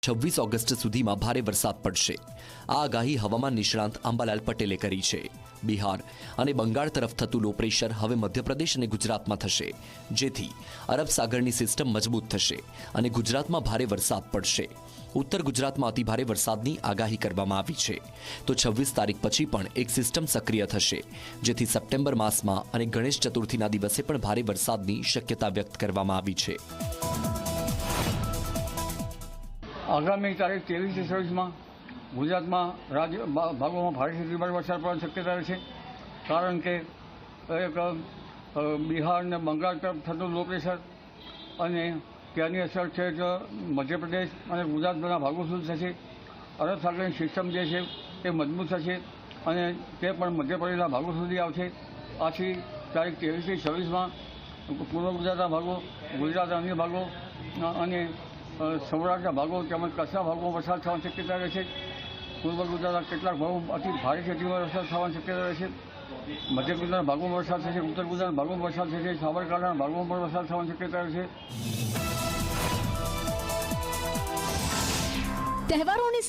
26 August સુધીમાં ભારે વરસાદ પડશે। આ આગાહી હવામાન નિષ્ણાંત અંબાલાલ પટેલે કરી છે। બિહાર અને બંગાળ તરફ થતું લો પ્રેશર હવે મધ્યપ્રદેશ અને ગુજરાતમાં થશે, જેથી અરબ સાગરની સિસ્ટમ મજબૂત થશે અને ગુજરાતમાં ભારે વરસાદ પડશે। ઉત્તર ગુજરાતમાં અતિભારે વરસાદની આગાહી કરવામાં આવી છે, તો 26 તારીખ પછી પણ એક સિસ્ટમ સક્રિય થશે, જેથી સપ્ટેમ્બર માસમાં અને ગણેશ ચતુર્થીના દિવસે પણ ભારે વરસાદની શક્યતા વ્યક્ત કરવામાં આવી છે। આગામી તારીખ 23 થી 26 ગુજરાતમાં રાજ્ય ભાગોમાં ભારેથી અતિભારે વરસાદ પડવાની શક્યતા છે, કારણ કે એક બિહાર અને બંગાળ તરફ થતું લો પ્રેશર અને ત્યાંની અસર છે કે મધ્યપ્રદેશ અને ગુજરાતના ભાગો સુધી થશે। અરબ સાગરની સિસ્ટમ જે છે એ મજબૂત થશે અને તે પણ મધ્યપ્રદેશના ભાગો સુધી આવશે। આથી તારીખ 23 થી 26 પૂર્વ ગુજરાતના ભાગો, ગુજરાતના અન્ય ભાગો અને સૌરાષ્ટ્રના ભાગો તેમજ કચ્છના ભાગોમાં વરસાદ થવાની શક્યતા રહેશે। પૂર્વ ગુજરાતના કેટલાક ભાગો અતિ ભારેથી અતિભારે વરસાદ થવાની શક્યતા રહેશે। મધ્ય ગુજરાતના ભાગોમાં વરસાદ થશે, ઉત્તર ગુજરાતના ભાગોમાં વરસાદ થશે, સાબરકાંઠાના ભાગોમાં પણ વરસાદ થવાની શક્યતા રહેશે। તહેવારોની